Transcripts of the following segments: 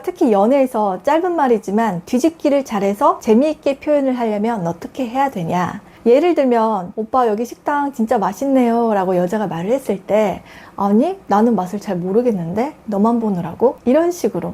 특히 연애에서 짧은 말이지만 뒤집기를 잘해서 재미있게 표현을 하려면 어떻게 해야 되냐. 예를 들면 오빠 여기 식당 진짜 맛있네요 라고 여자가 말을 했을 때 아니 나는 맛을 잘 모르겠는데 너만 보느라고? 이런 식으로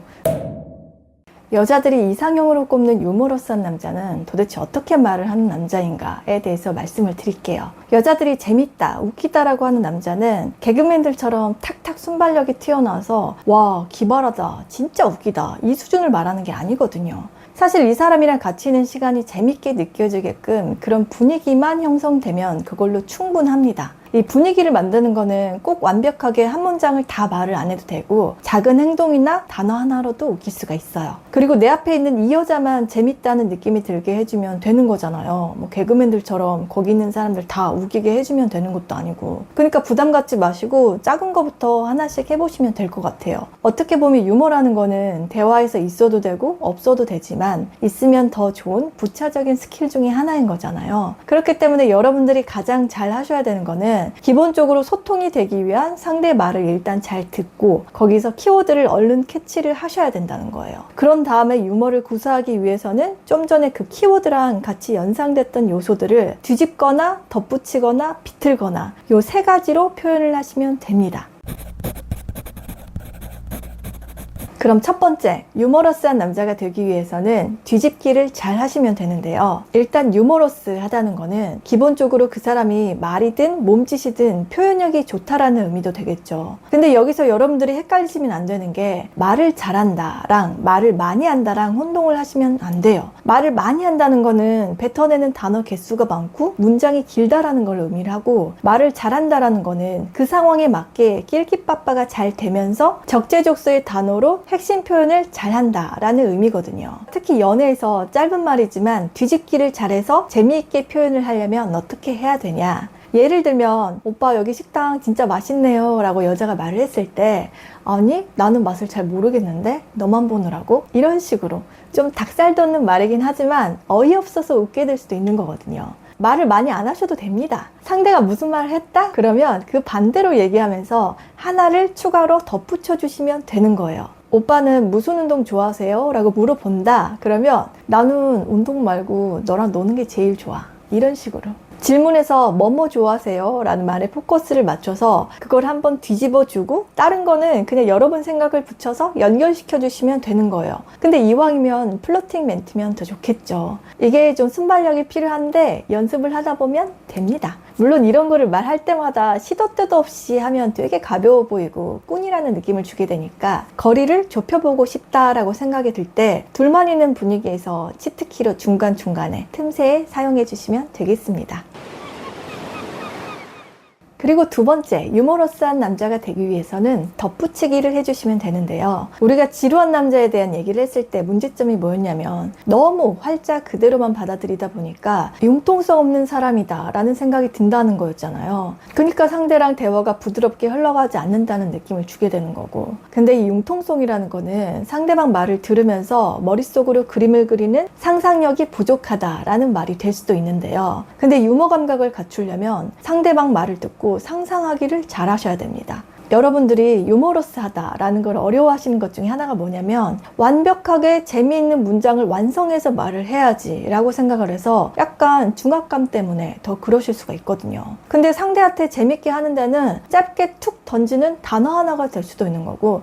여자들이 이상형으로 꼽는 유머러스한 남자는 도대체 어떻게 말을 하는 남자인가에 대해서 말씀을 드릴게요. 여자들이 재밌다, 웃기다라고 하는 남자는 개그맨들처럼 탁탁 순발력이 튀어나와서 와 기발하다, 진짜 웃기다 이 수준을 말하는 게 아니거든요. 사실 이 사람이랑 같이 있는 시간이 재밌게 느껴지게끔 그런 분위기만 형성되면 그걸로 충분합니다. 이 분위기를 만드는 거는 꼭 완벽하게 한 문장을 다 말을 안 해도 되고 작은 행동이나 단어 하나로도 웃길 수가 있어요. 그리고 내 앞에 있는 이 여자만 재밌다는 느낌이 들게 해주면 되는 거잖아요. 뭐 개그맨들처럼 거기 있는 사람들 다 웃기게 해주면 되는 것도 아니고. 그러니까 부담 갖지 마시고 작은 거부터 하나씩 해보시면 될 것 같아요. 어떻게 보면 유머라는 거는 대화에서 있어도 되고 없어도 되지만 있으면 더 좋은 부차적인 스킬 중에 하나인 거잖아요. 그렇기 때문에 여러분들이 가장 잘 하셔야 되는 거는 기본적으로 소통이 되기 위한 상대의 말을 일단 잘 듣고 거기서 키워드를 얼른 캐치를 하셔야 된다는 거예요. 그런 다음에 유머를 구사하기 위해서는 좀 전에 그 키워드랑 같이 연상됐던 요소들을 뒤집거나 덧붙이거나 비틀거나 요 세 가지로 표현을 하시면 됩니다. 그럼 첫 번째, 유머러스한 남자가 되기 위해서는 뒤집기를 잘 하시면 되는데요. 일단 유머러스하다는 거는 기본적으로 그 사람이 말이든 몸짓이든 표현력이 좋다라는 의미도 되겠죠. 근데 여기서 여러분들이 헷갈리시면 안 되는 게 말을 잘한다랑 말을 많이 한다랑 혼동을 하시면 안 돼요. 말을 많이 한다는 거는 뱉어내는 단어 개수가 많고 문장이 길다라는 걸 의미를 하고 말을 잘한다라는 거는 그 상황에 맞게 낄끼빠빠가 잘 되면서 적재적소의 단어로 핵심 표현을 잘한다 라는 의미거든요. 특히 연애에서 짧은 말이지만 뒤집기를 잘해서 재미있게 표현을 하려면 어떻게 해야 되냐. 예를 들면 오빠 여기 식당 진짜 맛있네요 라고 여자가 말을 했을 때 아니 나는 맛을 잘 모르겠는데 너만 보느라고? 이런 식으로 좀 닭살 돋는 말이긴 하지만 어이없어서 웃게 될 수도 있는 거거든요. 말을 많이 안 하셔도 됩니다. 상대가 무슨 말을 했다? 그러면 그 반대로 얘기하면서 하나를 추가로 덧붙여 주시면 되는 거예요. 오빠는 무슨 운동 좋아하세요? 라고 물어본다. 그러면 나는 운동 말고 너랑 노는 게 제일 좋아. 이런 식으로. 질문에서 뭐뭐 좋아하세요? 라는 말에 포커스를 맞춰서 그걸 한번 뒤집어 주고 다른 거는 그냥 여러분 생각을 붙여서 연결시켜 주시면 되는 거예요. 근데 이왕이면 플러팅 멘트면 더 좋겠죠. 이게 좀 순발력이 필요한데 연습을 하다 보면 됩니다. 물론 이런 거를 말할 때마다 시도 때도 없이 하면 되게 가벼워 보이고 꾼이라는 느낌을 주게 되니까 거리를 좁혀보고 싶다라고 생각이 들 때 둘만 있는 분위기에서 치트키로 중간중간에 틈새에 사용해 주시면 되겠습니다. 그리고 두 번째, 유머러스한 남자가 되기 위해서는 덧붙이기를 해주시면 되는데요. 우리가 지루한 남자에 대한 얘기를 했을 때 문제점이 뭐였냐면 너무 활짝 그대로만 받아들이다 보니까 융통성 없는 사람이다 라는 생각이 든다는 거였잖아요. 그러니까 상대랑 대화가 부드럽게 흘러가지 않는다는 느낌을 주게 되는 거고. 근데 이 융통성이라는 거는 상대방 말을 들으면서 머릿속으로 그림을 그리는 상상력이 부족하다라는 말이 될 수도 있는데요. 근데 유머 감각을 갖추려면 상대방 말을 듣고 상상하기를 잘 하셔야 됩니다. 여러분들이 유머러스하다라는 걸 어려워하시는 것 중에 하나가 뭐냐면 완벽하게 재미있는 문장을 완성해서 말을 해야지 라고 생각을 해서 약간 중압감 때문에 더 그러실 수가 있거든요. 근데 상대한테 재밌게 하는 데는 짧게 툭 던지는 단어 하나가 될 수도 있는 거고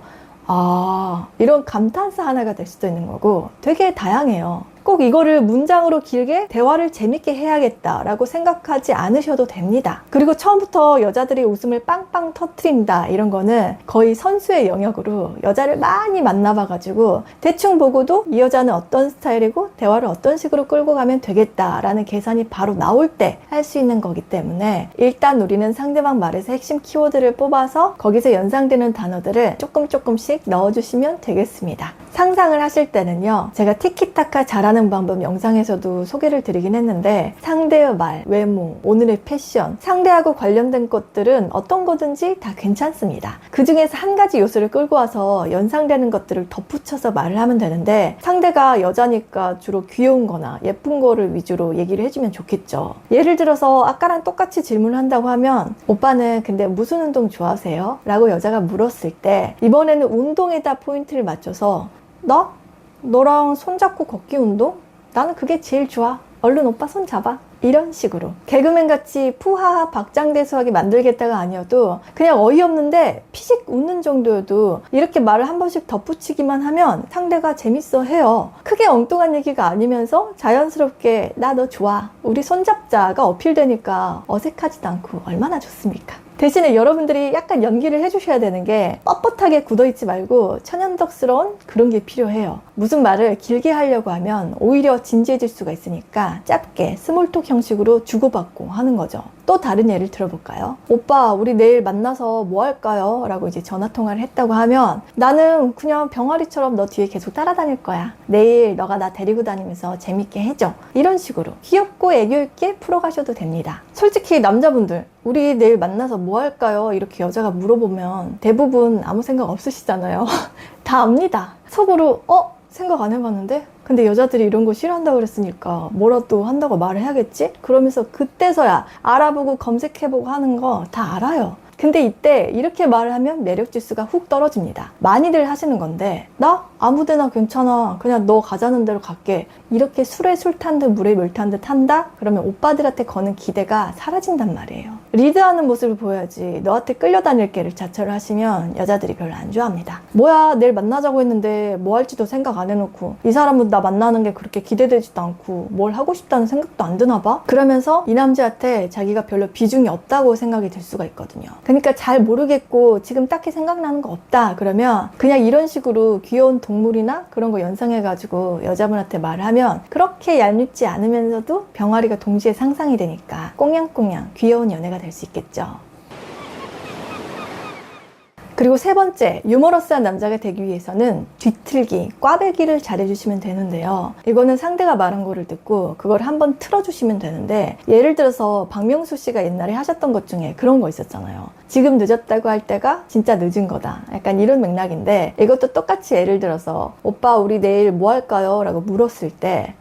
이런 감탄사 하나가 될 수도 있는 거고 되게 다양해요. 꼭 이거를 문장으로 길게 대화를 재밌게 해야겠다라고 생각하지 않으셔도 됩니다. 그리고 처음부터 여자들이 웃음을 빵빵 터트린다 이런 거는 거의 선수의 영역으로 여자를 많이 만나봐가지고 대충 보고도 이 여자는 어떤 스타일이고 대화를 어떤 식으로 끌고 가면 되겠다라는 계산이 바로 나올 때 할 수 있는 거기 때문에 일단 우리는 상대방 말에서 핵심 키워드를 뽑아서 거기서 연상되는 단어들을 조금씩 넣어주시면 되겠습니다. 상상을 하실 때는요, 제가 티키타카 잘하는 방법 영상에서도 소개를 드리긴 했는데 상대의 말, 외모, 오늘의 패션, 상대하고 관련된 것들은 어떤 거든지 다 괜찮습니다. 그 중에서 한 가지 요소를 끌고 와서 연상되는 것들을 덧붙여서 말을 하면 되는데 상대가 여자니까 주로 귀여운 거나 예쁜 거를 위주로 얘기를 해주면 좋겠죠. 예를 들어서 아까랑 똑같이 질문을 한다고 하면 오빠는 근데 무슨 운동 좋아하세요? 라고 여자가 물었을 때 이번에는 운동에다 포인트를 맞춰서 나? 너랑 손잡고 걷기 운동? 나는 그게 제일 좋아. 얼른 오빠 손 잡아. 이런 식으로 개그맨같이 푸하하 박장대소하게 만들겠다가 아니어도 그냥 어이없는데 피식 웃는 정도여도 이렇게 말을 한 번씩 덧붙이기만 하면 상대가 재밌어 해요. 크게 엉뚱한 얘기가 아니면서 자연스럽게 나 너 좋아, 우리 손잡자가 어필되니까 어색하지도 않고 얼마나 좋습니까? 대신에 여러분들이 약간 연기를 해주셔야 되는 게 뻣뻣하게 굳어있지 말고 천연덕스러운 그런 게 필요해요. 무슨 말을 길게 하려고 하면 오히려 진지해질 수가 있으니까 짧게 스몰톡 형식으로 주고받고 하는 거죠. 또 다른 예를 들어볼까요? 오빠 우리 내일 만나서 뭐 할까요? 라고 이제 전화통화를 했다고 하면 나는 그냥 병아리처럼 너 뒤에 계속 따라다닐 거야. 내일 너가 나 데리고 다니면서 재밌게 해줘. 이런 식으로 귀엽고 애교 있게 풀어가셔도 됩니다. 솔직히 남자분들 우리 내일 만나서 뭐 할까요? 이렇게 여자가 물어보면 대부분 아무 생각 없으시잖아요. 다 압니다. 속으로 생각 안 해봤는데? 근데 여자들이 이런 거 싫어한다고 그랬으니까 뭐라도 한다고 말을 해야겠지? 그러면서 그때서야 알아보고 검색해보고 하는 거 다 알아요. 근데 이때 이렇게 말을 하면 매력 지수가 훅 떨어집니다. 많이들 하시는 건데 나? 아무데나 괜찮아. 그냥 너 가자는 대로 갈게. 이렇게 술에 술 탄 듯 물에 물 탄 듯 한다? 그러면 오빠들한테 거는 기대가 사라진단 말이에요. 리드하는 모습을 보여야지 너한테 끌려다닐게를 자처를 하시면 여자들이 별로 안 좋아합니다. 뭐야 내일 만나자고 했는데 뭐 할지도 생각 안 해놓고 이 사람은 나 만나는 게 그렇게 기대되지도 않고 뭘 하고 싶다는 생각도 안 드나 봐? 그러면서 이 남자한테 자기가 별로 비중이 없다고 생각이 들 수가 있거든요. 그러니까 잘 모르겠고 지금 딱히 생각나는 거 없다 그러면 그냥 이런 식으로 귀여운 동물이나 그런 거 연상해가지고 여자분한테 말을 하면 그렇게 얄밉지 않으면서도 병아리가 동시에 상상이 되니까 꽁냥꽁냥 귀여운 연애가 될 수 있겠죠. 그리고 세 번째, 유머러스한 남자가 되기 위해서는 뒤틀기, 꽈배기를 잘해주시면 되는데요. 이거는 상대가 말한 거를 듣고 그걸 한번 틀어주시면 되는데 예를 들어서 박명수 씨가 옛날에 하셨던 것 중에 그런 거 있었잖아요. 지금 늦었다고 할 때가 진짜 늦은 거다. 약간 이런 맥락인데 이것도 똑같이 예를 들어서 오빠 우리 내일 뭐 할까요? 라고 물었을 때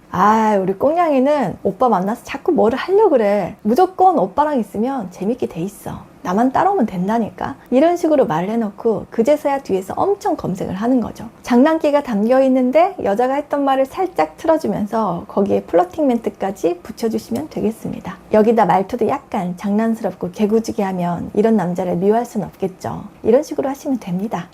우리 꽁냥이는 오빠 만나서 자꾸 뭐를 하려고 그래. 무조건 오빠랑 있으면 재밌게 돼 있어. 나만 따라오면 된다니까. 이런 식으로 말을 해놓고 그제서야 뒤에서 엄청 검색을 하는 거죠. 장난기가 담겨 있는데 여자가 했던 말을 살짝 틀어주면서 거기에 플러팅 멘트까지 붙여주시면 되겠습니다. 여기다 말투도 약간 장난스럽고 개구지게 하면 이런 남자를 미워할 수는 없겠죠. 이런 식으로 하시면 됩니다.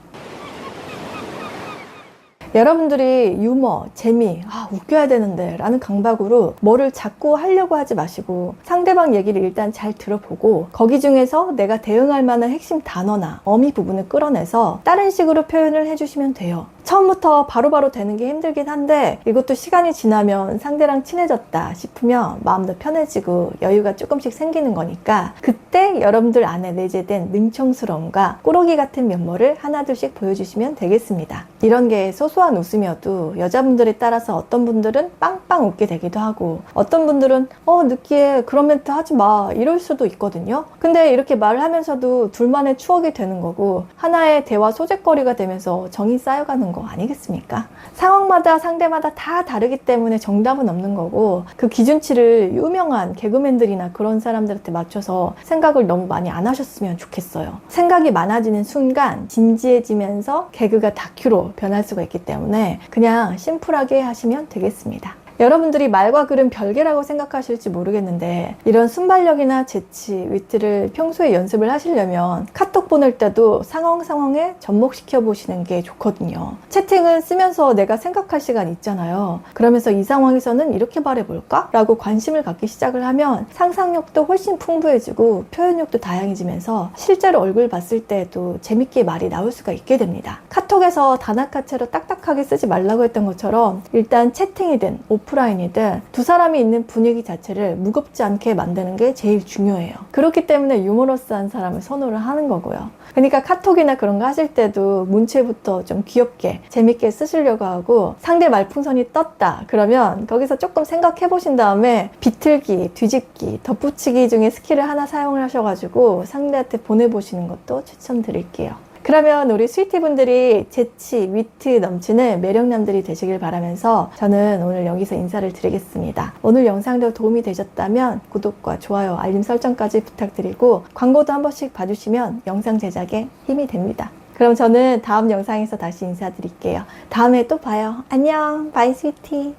여러분들이 유머, 재미, 웃겨야 되는데 라는 강박으로 뭐를 자꾸 하려고 하지 마시고 상대방 얘기를 일단 잘 들어보고 거기 중에서 내가 대응할 만한 핵심 단어나 어미 부분을 끌어내서 다른 식으로 표현을 해주시면 돼요. 처음부터 바로바로 되는 게 힘들긴 한데 이것도 시간이 지나면 상대랑 친해졌다 싶으면 마음도 편해지고 여유가 조금씩 생기는 거니까 그때 여러분들 안에 내재된 능청스러움과 꾸러기 같은 면모를 하나둘씩 보여주시면 되겠습니다. 이런 게 소소한 웃음이어도 여자분들에 따라서 어떤 분들은 빵빵 웃게 되기도 하고 어떤 분들은 느끼해 그런 멘트 하지 마 이럴 수도 있거든요. 근데 이렇게 말을 하면서도 둘만의 추억이 되는 거고 하나의 대화 소재거리가 되면서 정이 쌓여가는 거 아니겠습니까? 상황마다 상대마다 다 다르기 때문에 정답은 없는 거고 그 기준치를 유명한 개그맨들이나 그런 사람들한테 맞춰서 생각을 너무 많이 안 하셨으면 좋겠어요. 생각이 많아지는 순간 진지해지면서 개그가 다큐로 변할 수가 있기 때문에 그냥 심플하게 하시면 되겠습니다. 여러분들이 말과 글은 별개라고 생각하실지 모르겠는데 이런 순발력이나 재치, 위트를 평소에 연습을 하시려면 카톡 보낼 때도 상황에 접목시켜 보시는 게 좋거든요. 채팅을 쓰면서 내가 생각할 시간 있잖아요. 그러면서 이 상황에서는 이렇게 말해볼까? 라고 관심을 갖기 시작을 하면 상상력도 훨씬 풍부해지고 표현력도 다양해지면서 실제로 얼굴 봤을 때도 재밌게 말이 나올 수가 있게 됩니다. 카톡에서 단아카체로 딱딱하게 쓰지 말라고 했던 것처럼 일단 채팅이든 오프라인이든 두 사람이 있는 분위기 자체를 무겁지 않게 만드는 게 제일 중요해요. 그렇기 때문에 유머러스한 사람을 선호를 하는 거고요. 그러니까 카톡이나 그런 거 하실 때도 문체부터 좀 귀엽게 재밌게 쓰시려고 하고 상대 말풍선이 떴다 그러면 거기서 조금 생각해 보신 다음에 비틀기, 뒤집기, 덧붙이기 중에 스킬을 하나 사용을 하셔가지고 상대한테 보내보시는 것도 추천드릴게요. 그러면 우리 스위티분들이 재치, 위트 넘치는 매력남들이 되시길 바라면서 저는 오늘 여기서 인사를 드리겠습니다. 오늘 영상도 도움이 되셨다면 구독과 좋아요, 알림 설정까지 부탁드리고 광고도 한 번씩 봐주시면 영상 제작에 힘이 됩니다. 그럼 저는 다음 영상에서 다시 인사드릴게요. 다음에 또 봐요. 안녕. 바이 스위티.